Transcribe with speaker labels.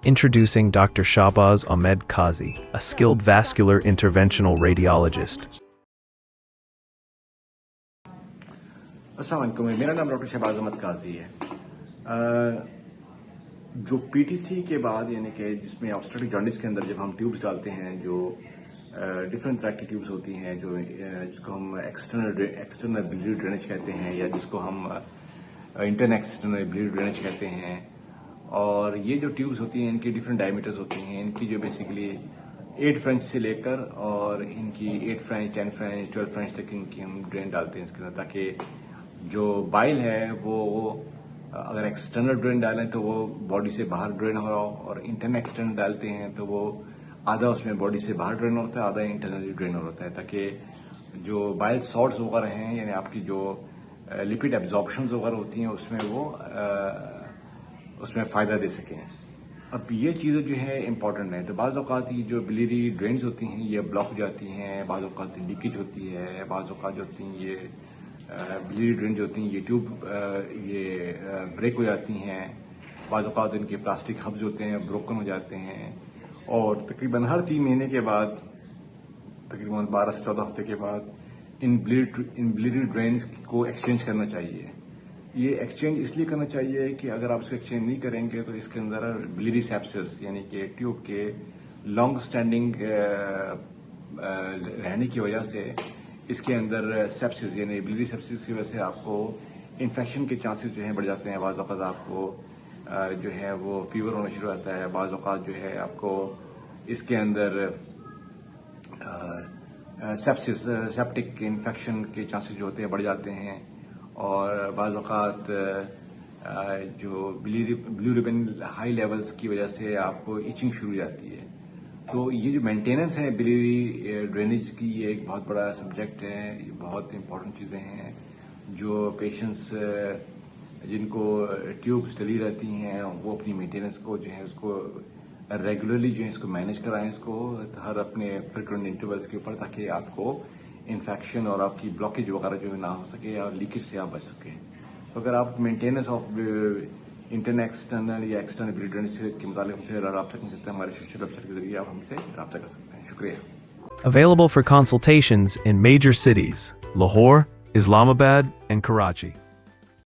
Speaker 1: Introducing Dr. Shahbaz Ahmed Qazi, a skilled vascular interventional radiologist.
Speaker 2: अस्सलाम वालेकुम, मेरा नाम डॉक्टर शहबाज अहमद काजी है। जो पीटीसी के बाद यानी कि जिसमें ऑब्स्टेट्रिक जॉन्डिस के अंदर जब हम ट्यूब्स डालते हैं, जो डिफरेंट तरह की ट्यूब्स होती हैं, जो जिसको हम एक्सटर्नल बिलियरी ड्रेनेज कहते हैं या जिसको हम इंटरनल एक्सटर्नल बिलियरी ड्रेनेज कहते हैं। और ये जो ट्यूब्स होती हैं इनकी डिफरेंट डायमीटर्स होती हैं। इनकी जो बेसिकली 8 फ्रेंच से लेकर और इनकी 8 फ्रेंच, 10 फ्रेंच, 12 फ्रेंच तक इनकी हम ड्रेन डालते हैं इसके अंदर, ताकि जो बाइल है वो अगर एक्सटर्नल ड्रेन डालें तो वो बॉडी से बाहर ड्रेन हो रहा हो, और इंटरनल एक्सटर्नल डालते हैं तो वो आधा उसमें बॉडी से बाहर ड्रेन होता है, आधा इंटरनली ड्रेन होता है, ताकि जो बाइल सॉल्ट्स वगैरह हैं यानी आपकी जो लिपिड एब्जॉर्प्शंस वगैरह होती हैं उसमें वो उसमें फ़ायदा दे सकें। अब ये चीज़ें जो है इंपॉर्टेंट है। तो बाज़ औक़ात ये जो बिलियरी ड्रेन्स होती हैं ये ब्लॉक हो जाती हैं, बाज़ औक़ात लीकेज होती है, बाज़ औक़ात जो होती हैं ये बिलियरी ड्रेन जो होती हैं ये ट्यूब ये ब्रेक हो जाती हैं, बाज़ औक़ात इनके प्लास्टिक हब्स होते हैं ब्रोकन हो जाते हैं, और तकरीबन हर 3 महीने के बाद, तकरीबन 12 से 14 हफ्ते के बाद इन बिलियरी ड्रेन्स को एक्सचेंज करना चाहिए। ये एक्सचेंज इसलिए करना चाहिए कि अगर आप इसको एक्सचेंज नहीं करेंगे तो इसके अंदर बिलियरी सेप्सिस यानी कि ट्यूब के लॉन्ग स्टैंडिंग रहने की वजह से इसके अंदर सेप्सिस यानी बिलियरी सेप्सिस की वजह से आपको इन्फेक्शन के चांसेस जो हैं बढ़ जाते हैं। बाज़ औक़ात आपको जो है वो फीवर होना शुरू होता है, बाज़ औक़ात जो है आपको इसके अंदर सेप्सिस सेप्टिक इन्फेक्शन के चांसेस जो होते हैं बढ़ जाते हैं, और बाज़ औक़ात जो बिलिरुबिन हाई लेवल्स की वजह से आपको इचिंग शुरू हो जाती है। तो ये जो मेंटेनेंस है बिलियरी ड्रेनेज की ये एक बहुत बड़ा सब्जेक्ट है, ये बहुत इंपॉर्टेंट चीज़ें हैं जो पेशेंट्स जिनको ट्यूब्स डली रहती हैं वो अपनी मेंटेनेंस को जो है उसको रेगुलरली जो है इसको मैनेज कराएं, इसको हर अपने फ्रीक्वेंट इंटरवल्स के ऊपर, ताकि आपको इन्फेक्शन और आपकी ब्लॉकेज वगैरह जो है ना हो सके और लीकेज से आप बच सकें। तो अगर आप मेंटेनेंस ऑफ इंटरनल एक्सटर्नल या एक्सटर्नल बिलियरी ड्रेनेज के मुताबिक हमसे रब्ता कर सकते हैं, हमारे सोशल वेबसाइट के जरिए आप हमसे रब्ता कर सकते हैं। शुक्रिया।
Speaker 1: Available for consultations in major cities, Lahore, Islamabad, and Karachi.